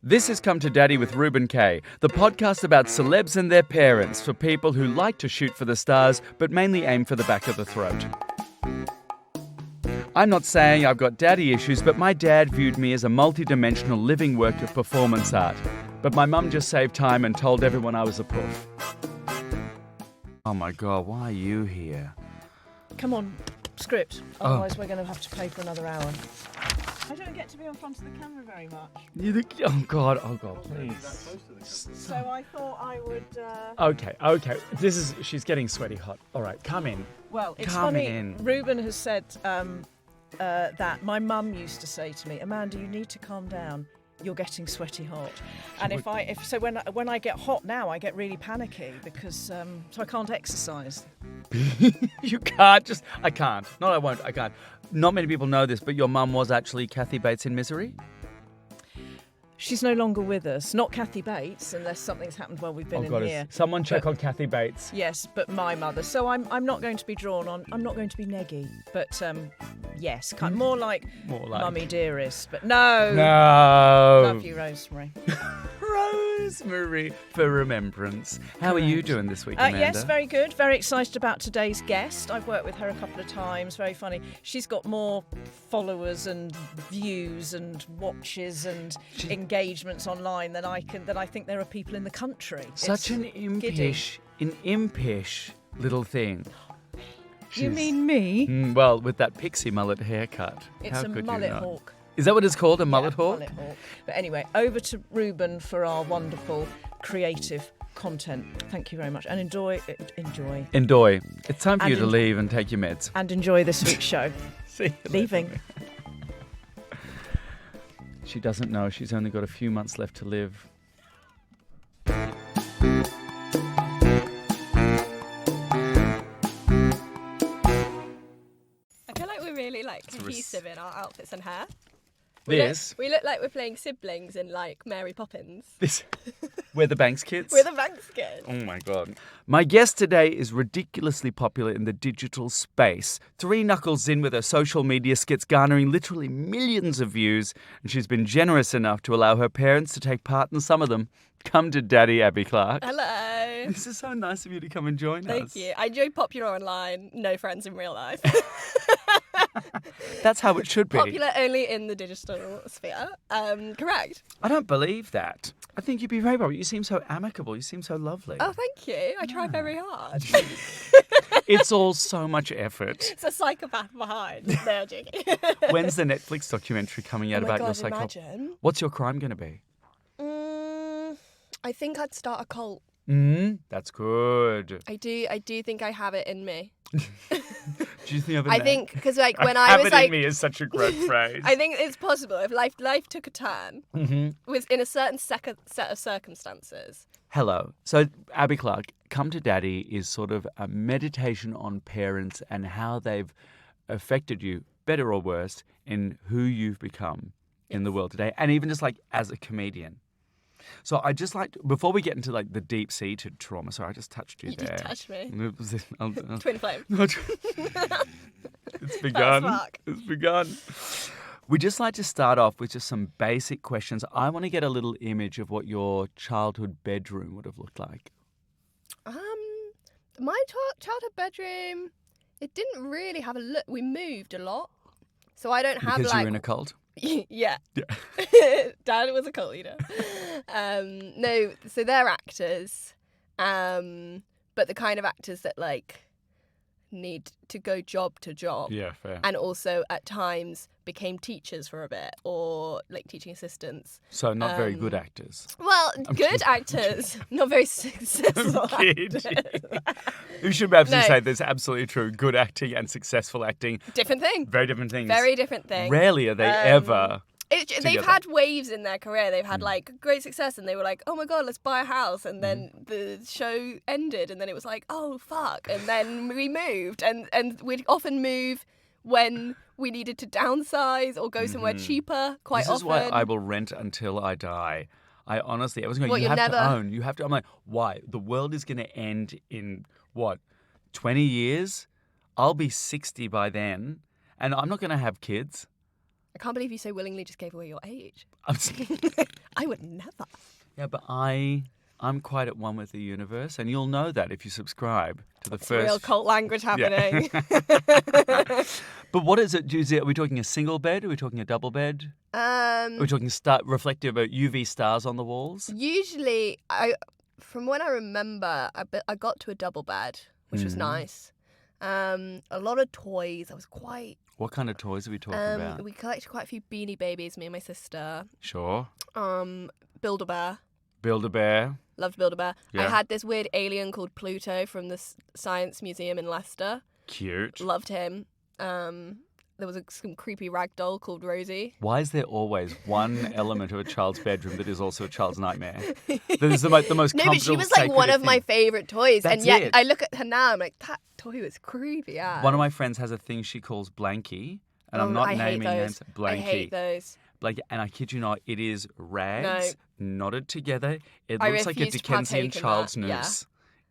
This is Come to Daddy with Reuben K, the podcast about celebs and their parents for people who like to shoot for the stars but mainly aim for the back of the throat. I'm not saying I've got daddy issues, but my dad viewed me as a multi-dimensional living work of performance art. But my mum just saved time and told everyone I was a poof. Oh my God, why are you here? Come on, script. Otherwise we're going to have to pay for another hour. I don't get to be in front of the camera very much. Oh God, please. So I thought I would... Okay. She's getting sweaty hot. All right, come in. Well, it's Come funny. in. Reuben has said that my mum used to say to me, Amanda, you need to calm down. You're getting sweaty hot. And when I get hot now, I get really panicky because so I can't exercise. You can't I can't. No, I won't. I can't. Not many people know this, but your mum was actually Kathy Bates in Misery? She's no longer with us. Not Kathy Bates, unless something's happened while we've been in here. Someone check on Kathy Bates. Yes, but my mother. So I'm not going to be drawn on. I'm not going to be neggy, but yes, more like Mummy Dearest. But no. Love you, Rosemary. Rosemary for remembrance. How are you doing this week, Amanda? Yes, very good. Very excited about today's guest. I've worked with her a couple of times. Very funny. She's got more followers and views and watches and engagements online than I think there are people in the country. Such an impish little thing. You mean me? Well, with that pixie mullet haircut. It's a mullet hawk. Is that what it's called, a mullet hawk? Mullet hawk. But anyway, over to Reuben for our wonderful creative content. Thank you very much. And enjoy. It's time for you to leave and take your meds. And enjoy this week's show. See you Leaving. Later. She doesn't know she's only got a few months left to live. I feel like we're really cohesive in our outfits and hair. We look like we're playing siblings in Mary Poppins. We're the Banks kids? We're the Banks kids. Oh my God. My guest today is ridiculously popular in the digital space. 3 knuckles in with her social media skits garnering literally millions of views, and she's been generous enough to allow her parents to take part in some of them. Come to Daddy, Abby Clarke. Hello. This is so nice of you to come and join us. Thank you. I enjoy popular online, no friends in real life. That's how it should be. Popular only in the digital sphere. Correct. I don't believe that. I think you'd be very popular. You seem so amicable. You seem so lovely. Oh, thank you. I try very hard. It's all so much effort. It's a psychopath behind. No, joking. When's the Netflix documentary coming out about your psychopath? Imagine. What's your crime going to be? I think I'd start a cult. That's good. I do think I have it in me. Do you think of it? I think because when I was have it in me is such a great phrase. I think it's possible if life took a turn within a certain set of circumstances. Hello. So Abby Clarke, Come to Daddy is sort of a meditation on parents and how they've affected you, better or worse, in who you've become in the world today, and even just as a comedian. So I just before we get into the deep-seated trauma, sorry, I just touched you there. You just touched me. I'll Twin flame. It's begun. It's begun. We just like to start off with just some basic questions. I want to get a little image of what your childhood bedroom would have looked like. My childhood bedroom, it didn't really have a look. We moved a lot, so I don't have because you were in a cult. Yeah. Dad was a cult leader. No, so they're actors, but the kind of actors that need to go job to job. Yeah, fair. And also at times became teachers for a bit or teaching assistants. So not very good actors. Well, good actors, not very successful actors. You should absolutely say this absolutely true. Good acting and successful acting. Different thing. Very different things. Very different thing. Rarely are they ever They've had waves in their career. They've had great success, and they were like, "Oh my God, let's buy a house." And then the show ended, and then it was like, "Oh fuck!" And then we moved, and we'd often move when we needed to downsize or go somewhere cheaper. Quite often. This is why I will rent until I die. I was going. Well, you have never... to own. You have to. I'm like, why? The world is going to end in 20 years? I'll be 60 by then, and I'm not going to have kids. I can't believe you so willingly just gave away your age. I'm I would never. Yeah, but I'm quite at one with the universe, and you'll know that if you subscribe to the It's first. real cult language happening. But what is it? Are we talking a single bed? Are we talking a double bed? Are we talking reflective UV stars on the walls? Usually, from when I remember, I got to a double bed, which was nice. A lot of toys. I was quite. What kind of toys are we talking about? We collected quite a few Beanie Babies, me and my sister. Sure. Build-A-Bear. Build-A-Bear. Loved Build-A-Bear. Yeah. I had this weird alien called Pluto from the Science Museum in Leicester. Cute. Loved him. There was some creepy rag doll called Rosie. Why is there always one element of a child's bedroom that is also a child's nightmare? That is the most No, but she comfortable, was like one sacred of my thing. favourite toys. That's and yet it. I look at her now, I'm like, that toy was creepy. Yeah. One of my friends has a thing she calls Blanky, and I'm not I hate naming names. those. Blanky. I hate those. Blanky, and I kid you not, it is rags knotted together. It I looks like a refuse to Dickensian partake in child's that, yeah. noose.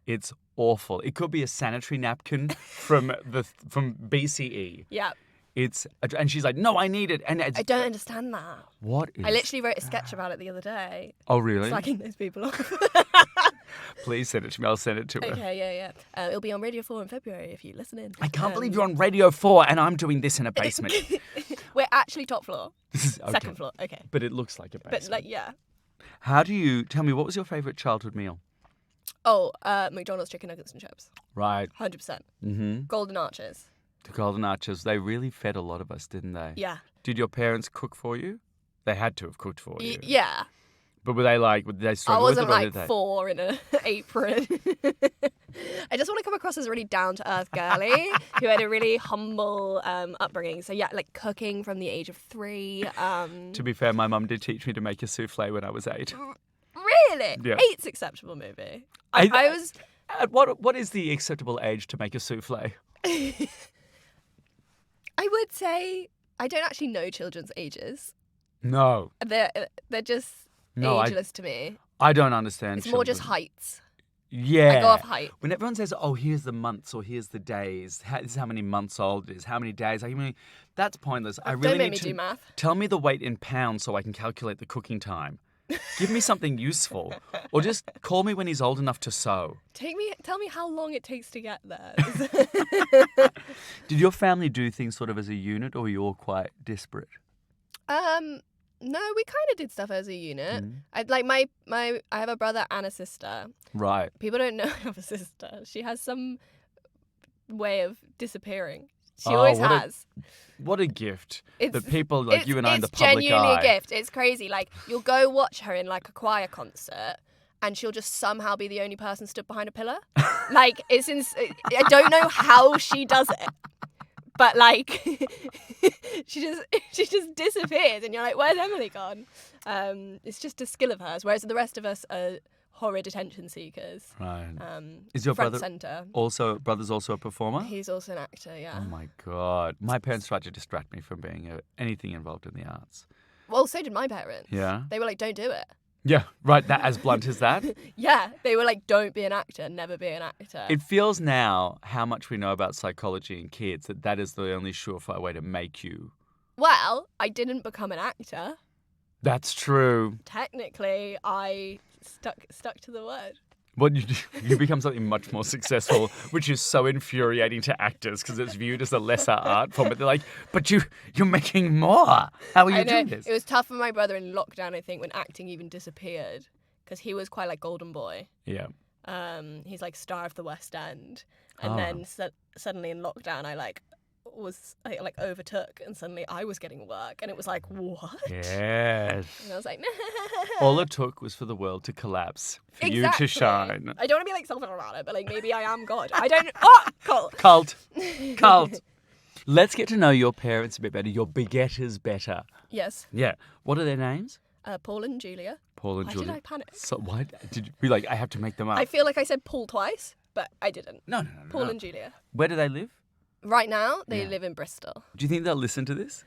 It's awful. It could be a sanitary napkin from BCE. Yeah. And she's like, no, I need it. And it's, I don't understand that. what is? I literally wrote a sketch about it the other day. Oh, really? Slagging those people off. Please send it to me. I'll send it to her. Okay, yeah. It'll be on Radio 4 in February if you listen in. I can't believe you're on Radio 4 and I'm doing this in a basement. We're actually top floor. This is okay. Second floor. Okay. But it looks like a basement. But like, yeah. Tell me, what was your favourite childhood meal? Oh, McDonald's chicken nuggets and chips. Right. 100%. Mm-hmm. Golden Arches. The Golden Arches, they really fed a lot of us, didn't they? Yeah. Did your parents cook for you? They had to have cooked for you. Yeah. But did they I struggle with it, wasn't or like did they? 4 in an apron. I just want to come across as a really down-to-earth girly who had a really humble upbringing. So yeah, like cooking from the age of 3. To be fair, my mum did teach me to make a souffle when I was 8. Really? Yeah. 8's acceptable movie. I I was... What is the acceptable age to make a souffle? I would say I don't actually know children's ages. No. They're just No, ageless to me. I don't understand. It's more just children. heights. Yeah. I go off height. When everyone says, "Oh, here's the months," or "Here's the days," this is how many months old it is, how many days. That's pointless. I really Don't make need me to do math. tell me the weight in pounds so I can calculate the cooking time. Give me something useful, or just call me when he's old enough to sew. Tell me how long it takes to get there. Did your family do things sort of as a unit, or were you all quite disparate? No, we kind of did stuff as a unit. I have a brother and a sister. Right. People don't know I have a sister. She has some way of disappearing. She Oh, always what a- has. What a gift It's- that people like you and I in the It's public genuinely eye. a gift. It's crazy. Like, you'll go watch her in like a choir concert and she'll just somehow be the only person stood behind a pillar. Like, I don't know how she does it. But like she just disappears and you're like, where's Emily gone? It's just a skill of hers, whereas the rest of us are horrid attention seekers. Right. Is your front brother center. brother's also a performer? He's also an actor, yeah. Oh my God. My parents tried to distract me from being anything involved in the arts. Well, so did my parents. Yeah? They were like, don't do it. Yeah, right. That as blunt as that. Yeah, they were like, don't be an actor, never be an actor. It feels now how much we know about psychology in kids that is the only surefire way to make you. Well, I didn't become an actor. That's true. Technically, I stuck to the word. What you become something much more successful, which is so infuriating to actors because it's viewed as a lesser art form. But they're like, but you're making more. How are you I know, doing this? it was tough for my brother in lockdown, I think, when acting even disappeared. Because he was quite like Golden Boy. Yeah. He's like star of the West End. And Ah. then suddenly in lockdown, I overtook and suddenly I was getting work. And it was like, what? Yes. And I was like, All it took was for the world to collapse, for you Exactly. to shine. I don't want to be like selfish about it, but like maybe I am God. I don't. Oh, cool. Cult. Let's get to know your parents a bit better, your begetters better. Yes. Yeah. What are their names? Paul and Julia. Paul and Why Julia. did I panic? So why did you be like? I have to make them up. I feel like I said Paul twice, but I didn't. No. Paul and Julia. Where do they live? Right now, they Yeah. live in Bristol. Do you think they'll listen to this?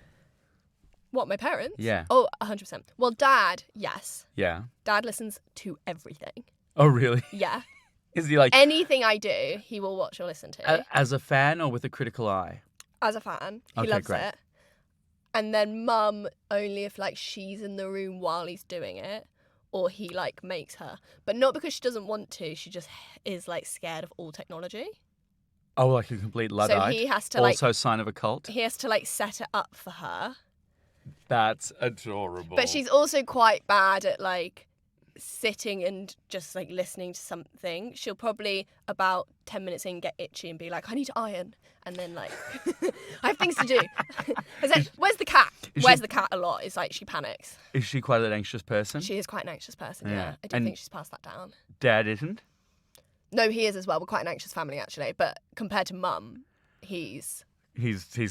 What, my parents? Yeah. Oh, 100%. Well, Dad, yes. Yeah. Dad listens to everything. Oh, really? Yeah. Is he like Anything I do, he will watch or listen to. as a fan or with a critical eye? As a fan. He Okay, loves great. it. And then mum only if like she's in the room while he's doing it, or he like makes her. But not because she doesn't want to, she just is like scared of all technology. Oh, like a complete Luddite. So he has to also sign of a cult. He has to like set it up for her. That's adorable. But she's also quite bad at like sitting and just like listening to something. She'll probably about 10 minutes in get itchy and be like, I need to iron. And then like, I have things to do. It's like, where's the cat? Where's the cat a lot? It's like she panics. Is she quite an anxious person? She is quite an anxious person, yeah. I do And think she's passed that down. Dad isn't? No, he is as well. We're quite an anxious family actually. But compared to mum, he's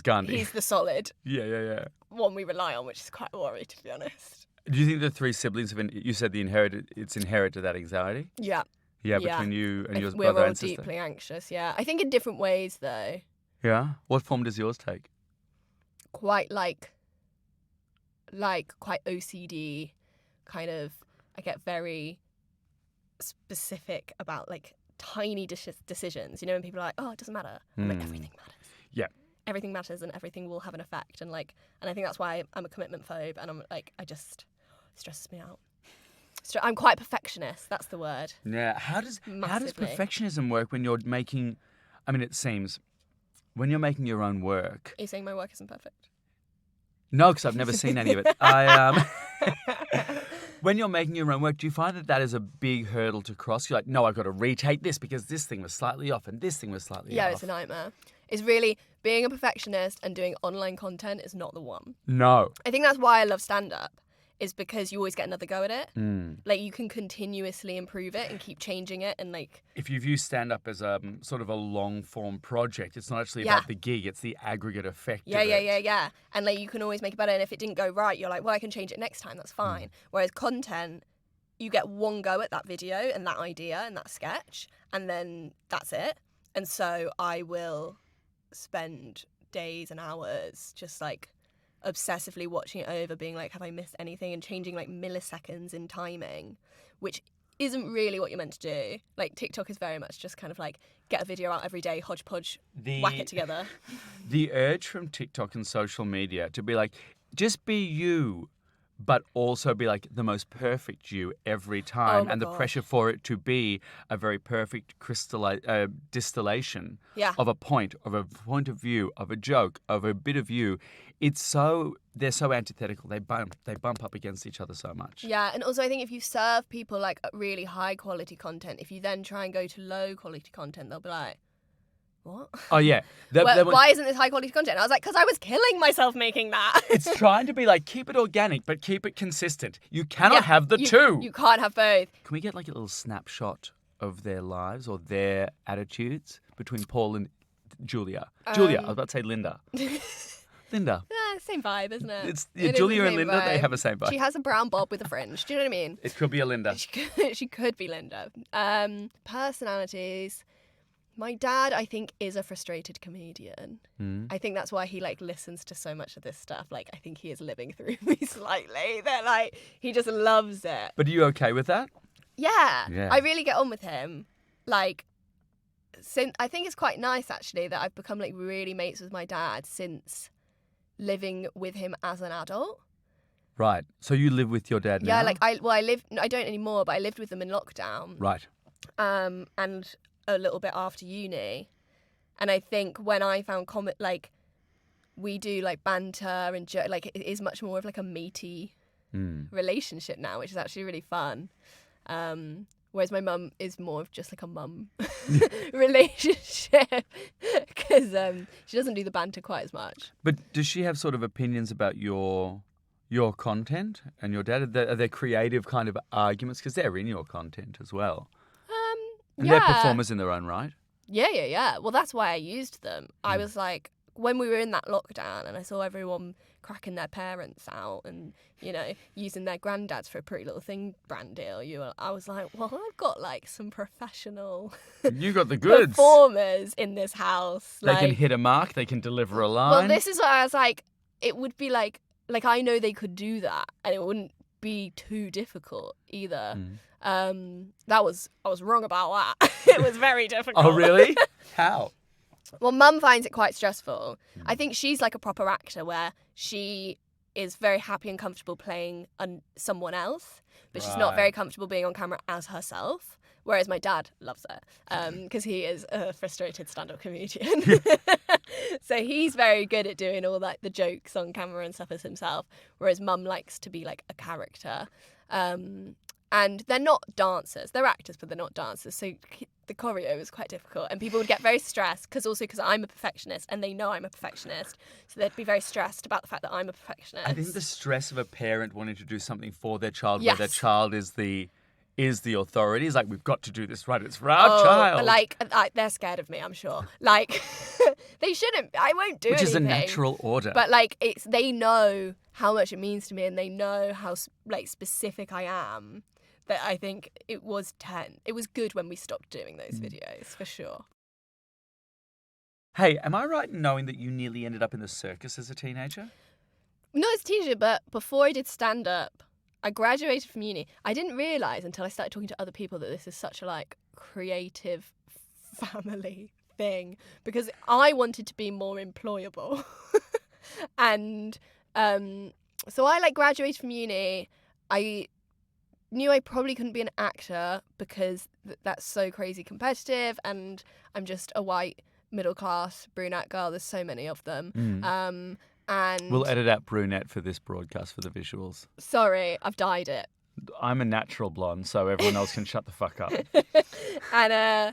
Gandhi. He's the solid Yeah. one we rely on, which is quite a worry, to be honest. Do you think the three siblings you said it's inherited that anxiety? Yeah. Yeah, between you and your We're brother all and sister. deeply anxious, yeah. I think in different ways, though. Yeah? What form does yours take? Quite like quite OCD, kind of. I get very specific about like tiny decisions. You know, when people are like, "Oh, it doesn't matter," I'm like, everything matters. Yeah. Everything matters, and everything will have an effect. And I think that's why I'm a commitment phobe, and I'm like, it stresses me out. I'm quite perfectionist. That's the word. Yeah. How does Massively. perfectionism work when you're making? I mean, it seems when you're making your own work. Are you saying my work isn't perfect? No, because I've never seen any of it. When you're making your own work, do you find that is a big hurdle to cross? You're like, no, I've got to retake this because this thing was slightly off and this thing was slightly off. Yeah, it's a nightmare. It's really being a perfectionist and doing online content is not the one. No. I think that's why I love stand-up, is because you always get another go at it. Mm. Like, you can continuously improve it and keep changing it, and like... If you view stand-up as a sort of a long-form project, it's not actually about the gig, it's the aggregate effect of it. Yeah. And like, you can always make it better, and if it didn't go right, you're like, well, I can change it next time, that's fine. Whereas content, you get one go at that video and that idea and that sketch, and then that's it. And so I will spend days and hours just like obsessively watching it over, being like, have I missed anything, and changing like milliseconds in timing, which isn't really what you're meant to do. Like, TikTok is very much just kind of like, get a video out every day, hodgepodge, whack it together. The urge from TikTok and social media to be like, just be you, but also be like the most perfect you every time, and the pressure for it to be a very perfect distillation of a point of view, of a joke, of a bit of you. They're so antithetical. They bump up against each other so much. Yeah, and also I think if you serve people like really high quality content, if you then try and go to low quality content, they'll be like, what? Oh, yeah. Why isn't this high quality content? And I was like, because I was killing myself making that. It's trying to be like, keep it organic, but keep it consistent. You cannot have the two. You can't have both. Can we get like a little snapshot of their lives or their attitudes between Paul and Julia? Julia, I was about to say Linda. Linda. Yeah, same vibe, isn't it? It's It is Julia the and same Linda, they vibe. have the same vibe. She has a brown bob with a fringe. Do you know what I mean? It could be a Linda. She could be Linda. Personalities. My dad, I think, is a frustrated comedian. I think that's why he like listens to so much of this stuff. Like, I think he is living through me slightly. That like he just loves it. But are you okay with that? Yeah. I really get on with him. Like, I think it's quite nice actually that I've become like really mates with my dad since living with him as an adult. Right. So you live with your dad now? Yeah, like I don't anymore, but I lived with them in lockdown. Right. And a little bit after uni. And I think when I found like we do like banter and like it is much more of like a meaty relationship now, which is actually really fun. Whereas my mum is more of just like a mum relationship because she doesn't do the banter quite as much. But does she have sort of opinions about your content and your dad? Are there creative kind of arguments? Because they're in your content as well. And they're performers in their own right. Yeah. Well, that's why I used them. I was like, when we were in that lockdown and I saw everyone cracking their parents out and, you know, using their granddads for a Pretty Little Thing brand deal, I was like, well, I've got like some professional You got the goods. performers in this house. They can hit a mark. They can deliver a line. Well, this is why I was like, it would be like I know they could do that and it wouldn't be too difficult either. I was wrong about that. It was very difficult. Oh, really? How? Well, Mum finds it quite stressful. I think she's like a proper actor where she is very happy and comfortable playing someone else, but she's not very comfortable being on camera as herself. Whereas my dad loves it because he is a frustrated stand-up comedian. So he's very good at doing all like the jokes on camera and stuff as himself, whereas Mum likes to be like a character. And they're not dancers. They're actors, but they're not dancers. So the choreo is quite difficult. And people would get very stressed because I'm a perfectionist and they know I'm a perfectionist. So they'd be very stressed about the fact that I'm a perfectionist. I think the stress of a parent wanting to do something for their child Yes. where their child is the authority is like, we've got to do this right. It's for our child. Like, they're scared of me, I'm sure. Like, they shouldn't. I won't do anything. Which is a natural order. But, like, they know how much it means to me and they know how, like, specific I am. That I think it was 10. It was good when we stopped doing those videos, for sure. Hey, am I right in knowing that you nearly ended up in the circus as a teenager? Not as a teenager, but before I did stand-up, I graduated from uni. I didn't realise until I started talking to other people that this is such a, like, creative family thing. Because I wanted to be more employable. And so I, like, graduated from uni. I knew I probably couldn't be an actor because that's so crazy competitive and I'm just a white middle-class brunette girl. There's so many of them. And We'll edit out brunette for this broadcast for the visuals. Sorry, I've dyed it. I'm a natural blonde, so everyone else can shut the fuck up. And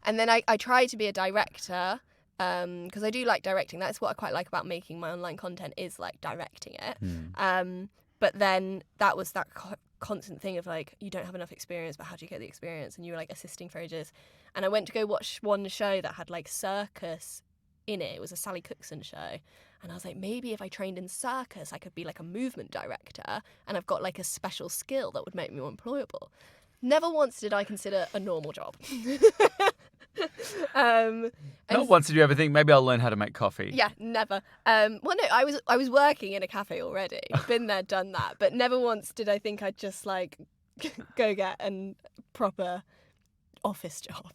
then I tried to be a director because I do like directing. That's what I quite like about making my online content is like directing it. But then that was that constant thing of like, you don't have enough experience, but how do you get the experience? And you were like assisting for ages. And I went to go watch one show that had like circus in it. It was a Sally Cookson show. And I was like, maybe if I trained in circus, I could be like a movement director and I've got like a special skill that would make me more employable. Never once did I consider a normal job. Not once did you ever think, maybe I'll learn how to make coffee. Yeah, never. Well, no, I was working in a cafe already. Been there, done that. But never once did I think I'd just like go get a proper office job.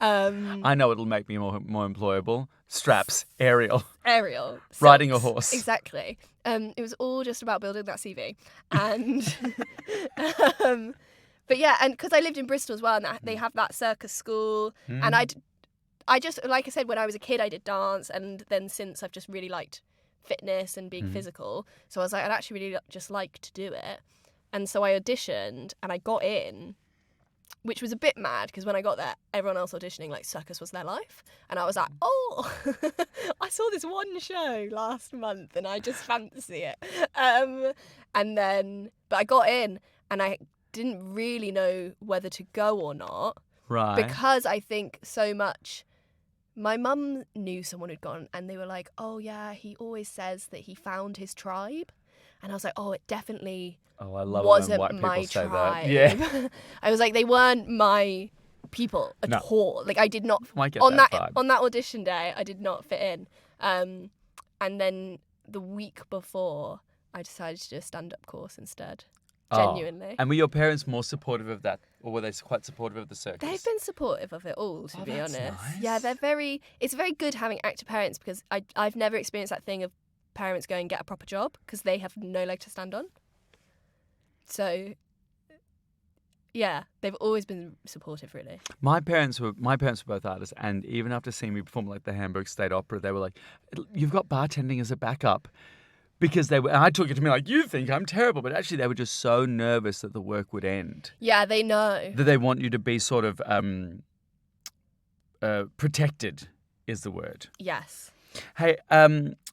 I know it'll make me more employable. Straps, Ariel, riding a silks. horse. Exactly. It was all just about building that CV. And but yeah, and because I lived in Bristol as well, and they have that circus school, and I just, like I said, when I was a kid, I did dance, and then since I've just really liked fitness and being physical, so I was like, I'd actually really just like to do it, and so I auditioned, and I got in, which was a bit mad, because when I got there, everyone else auditioning, like, circus was their life, and I was like, oh, I saw this one show last month, and I just fancy it, and then, but I got in, and I didn't really know whether to go or not. Right. Because I think so much. My mum knew someone who'd gone and they were like, oh yeah, he always says that he found his tribe. And I was like, oh, it definitely I love wasn't it when white my people say tribe. that. Yeah. I was like, they weren't my people at all. Like I did not on that audition day, I did not fit in. And then the week before, I decided to do a stand-up course instead. Genuinely. And were your parents more supportive of that, or were they quite supportive of the circus? They've been supportive of it all, to be honest. Nice. Yeah, it's very good having actor parents because I've never experienced that thing of parents going get a proper job because they have no leg to stand on. So, yeah, they've always been supportive, really. My parents were both artists, and even after seeing me perform like the Hamburg State Opera, they were like, "You've got bartending as a backup." Because they were, and I took it to me like, you think I'm terrible, but actually they were just so nervous that the work would end. Yeah, they know. That they want you to be sort of protected is the word. Yes. Hey,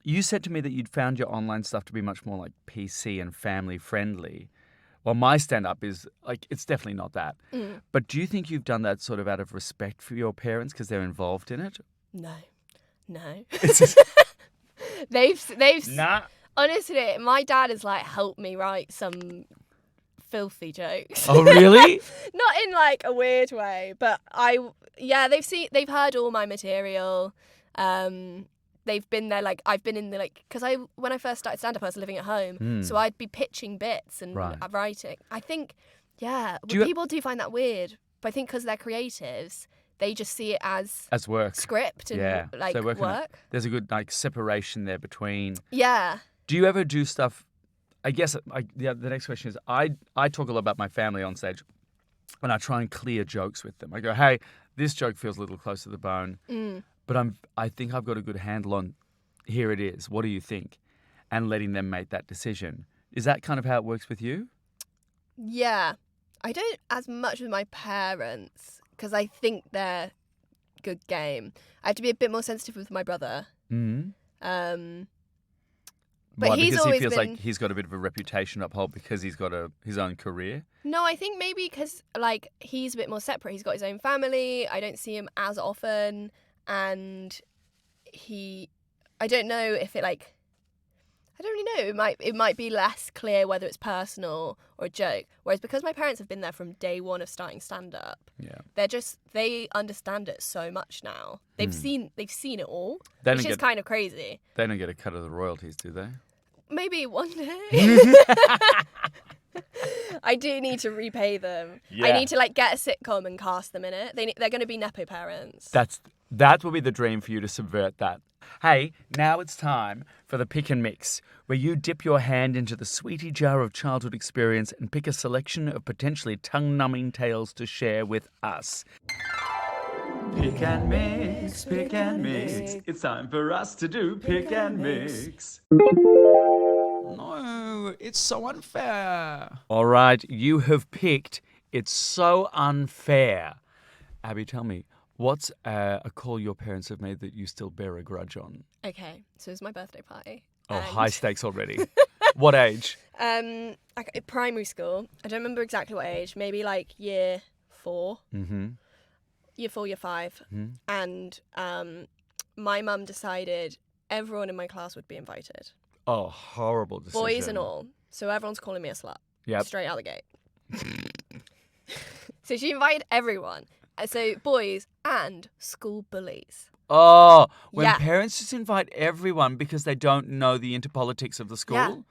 you said to me that you'd found your online stuff to be much more like PC and family friendly. Well, my stand-up is like, it's definitely not that. But do you think you've done that sort of out of respect for your parents because they're involved in it? No. It's just, They've nah. Honestly, my dad has like helped me write some filthy jokes. Oh, really? Not in like a weird way, but they've heard all my material. They've been there, like I've been in the because when I first started stand up, I was living at home, so I'd be pitching bits and writing. I think, people do find that weird, but I think because they're creatives, they just see it as work. script and like so work. work. There's a good like separation there between. Yeah. Do you ever do stuff? I guess the next question is I talk a lot about my family on stage, and I try and clear jokes with them. I go, hey, this joke feels a little close to the bone, but I think I've got a good handle on. Here it is. What do you think? And letting them make that decision. Is that kind of how it works with you? Yeah. I don't as much with my parents because I think they're good game. I have to be a bit more sensitive with my brother. Mm-hmm. But Why? he's Because he always feels been... like he's got a bit of a reputation to uphold because he's got his own career? No, I think maybe because like he's a bit more separate. He's got his own family. I don't see him as often. And I don't know if it like... I don't really know. It might be less clear whether it's personal or a joke. Whereas because my parents have been there from day one of starting stand-up, they understand it so much now. They've seen it all, which is kind of crazy. They don't get a cut of the royalties, do they? Maybe one day. I do need to repay them. Yeah. I need to like get a sitcom and cast them in it. They're going to be nepo parents. That will be the dream for you to subvert that. Hey, now it's time for the pick and mix, where you dip your hand into the sweetie jar of childhood experience and pick a selection of potentially tongue-numbing tales to share with us. Pick and mix, pick and mix. It's time for us to do pick and mix. No, it's so unfair. All right, you have picked It's So Unfair. Abby, tell me, what's a call your parents have made that you still bear a grudge on? Okay, so it's my birthday party. Oh, high stakes already. What age? Like primary school. I don't remember exactly what age. Maybe like year 4. Mm-hmm. Year 4, year 5. Mm-hmm. And my mum decided everyone in my class would be invited. Oh, horrible decision. Boys and all. So everyone's calling me a slut. Yep. Straight out the gate. So she invited everyone. So boys and school bullies. Oh, when Yeah. parents just invite everyone because they don't know the interpolitics of the school?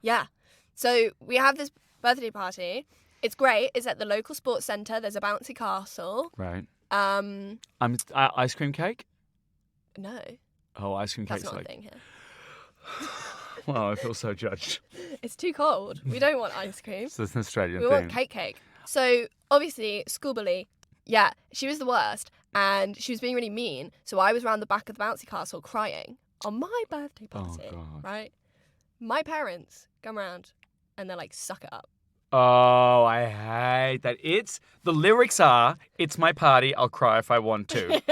Yeah. So we have this birthday party. It's great. It's at the local sports centre. There's a bouncy castle. Right. No. Ice cream cake? Oh, ice cream That's cake's not like... a thing here. Wow, I feel so judged. It's too cold. We don't want ice cream. So it's an Australian We thing. want cake. So obviously, school bully, yeah, she was the worst. And she was being really mean. So I was around the back of the bouncy castle crying on my birthday party. Oh, God. Right? My parents come around and they're like, suck it up. Oh, I hate that. The lyrics are, it's my party, I'll cry if I want to.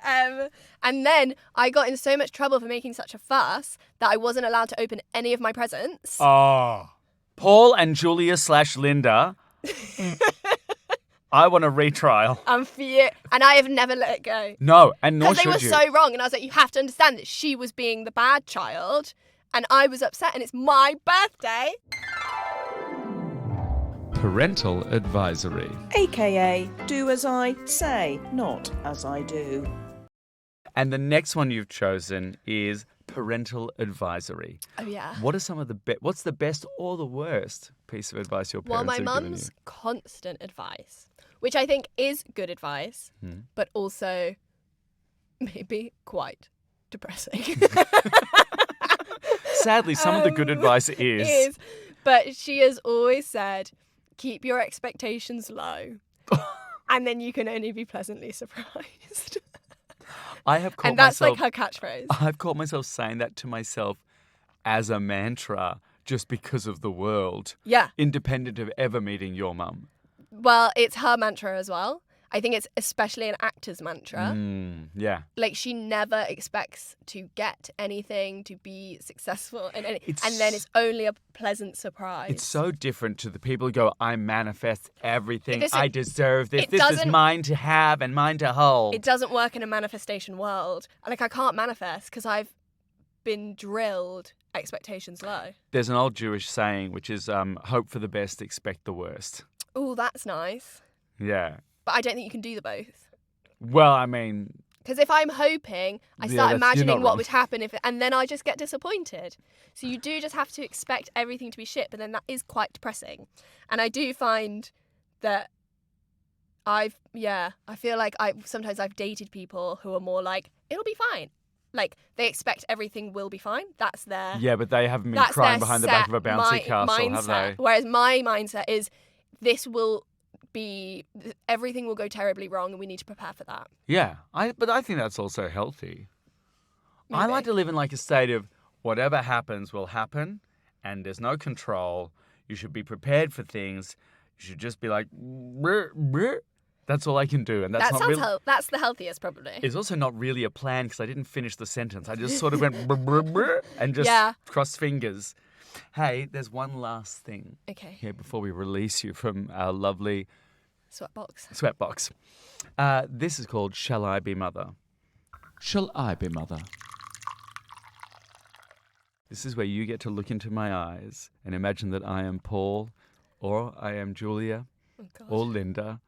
And then I got in so much trouble for making such a fuss that I wasn't allowed to open any of my presents. Oh. Paul and Julia / Linda. I want a retrial. I'm and I have never let it go. No, and nor Because they should were you. so wrong. And I was like, you have to understand that she was being the bad child. And I was upset and it's my birthday. Parental advisory. AKA, do as I say, not as I do. And the next one you've chosen is parental advisory. Oh, yeah. What are some of the what's the best or the worst piece of advice your Well, parents my have given mum's you? constant advice, which I think is good advice, but also maybe quite depressing. Sadly, some of the good advice is. But she has always said, keep your expectations low, and then you can only be pleasantly surprised. I have caught And that's myself, like her catchphrase. I've caught myself saying that to myself as a mantra just because of the world, Yeah. independent of ever meeting your mum. Well, it's her mantra as well. I think it's especially an actor's mantra. Yeah. Like, she never expects to get anything, to be successful, and then it's only a pleasant surprise. It's so different to the people who go, I manifest everything. Listen, I deserve this. it This is doesn't- mine to have and mine to hold. It doesn't work in a manifestation world. Like, I can't manifest because I've been drilled expectations low. There's an old Jewish saying, which is hope for the best, expect the worst. Oh, that's nice. Yeah. But I don't think you can do the both. Well, I mean, Because if I'm hoping, I Yeah, start you're imagining not what wrong. would happen and then I just get disappointed. So you do just have to expect everything to be shit, but then that is quite depressing. And I do find that I feel like sometimes I've dated people who are more like, it'll be fine. Like, they expect everything will be fine. That's their... Yeah, but they haven't been that's crying their behind the back of a set bouncy castle, mindset. have they? Whereas my mindset is, this will be... everything will go terribly wrong and we need to prepare for that. Yeah, but I think that's also healthy. I Maybe. like to live in like a state of whatever happens will happen, and there's no control. You should be prepared for things. You should just be like, brr, brr. That's all I can do, and that's That not sounds really. that's the healthiest, probably. It's also not really a plan because I didn't finish the sentence. I just sort of went brr, brr, brr, and just Yeah. crossed fingers. Hey, there's one last thing Okay. here before we release you from our lovely Sweatbox. sweatbox. This is called Shall I Be Mother? Shall I be mother? This is where you get to look into my eyes and imagine that I am Paul or I am Julia Oh, God. or Linda.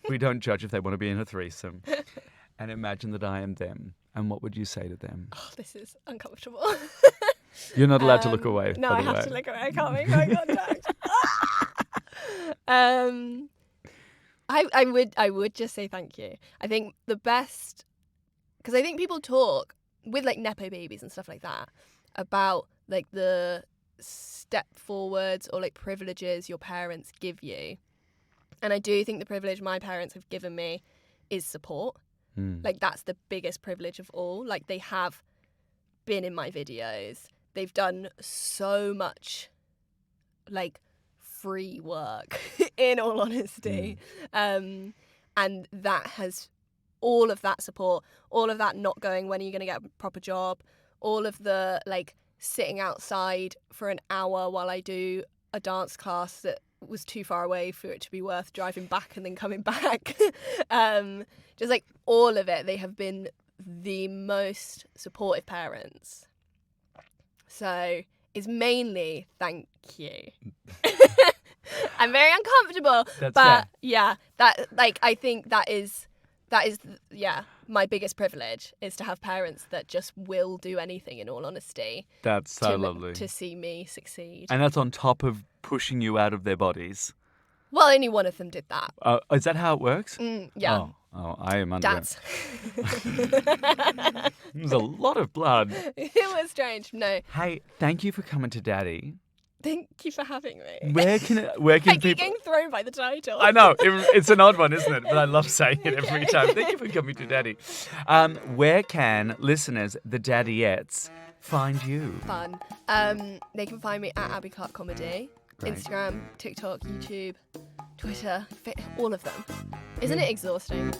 We don't judge if they want to be in a threesome. And imagine that I am them. And what would you say to them? Oh, this is uncomfortable. You're not allowed to look away. No, by I the have way. to look away. I can't make eye contact. I would just say thank you. I think the best, because I think people talk with like nepo babies and stuff like that about like the step forwards or like privileges your parents give you, and I do think the privilege my parents have given me is support. Like, that's the biggest privilege of all. Like, they have been in my videos. They've done so much like free work in all honesty. And that has all of that support, all of that not going, when are you going to get a proper job, all of the like sitting outside for an hour while I do a dance class that was too far away for it to be worth driving back and then coming back. Just like all of it, they have been the most supportive parents. So it's mainly thank you. I'm very uncomfortable, That's but fair. yeah, that like I think that is my biggest privilege, is to have parents that just will do anything, in all honesty. That's so to, lovely. to see me succeed. And that's on top of pushing you out of their bodies. Well, only one of them did that. Is that how it works? Yeah. Oh, I am under That's it. There's a lot of blood. it was strange. No, Hey, thank you for coming to Daddy. thank you for having me. Where can I keep people? getting thrown by the title. I know it's an odd one, isn't it? But I love saying it every time. Thank you for coming to Daddy. Where can listeners, the Daddyettes, find you? Fun. They can find me at Abby Clarke Comedy. Great. Instagram, TikTok, YouTube, Twitter, all of them. Isn't it exhausting?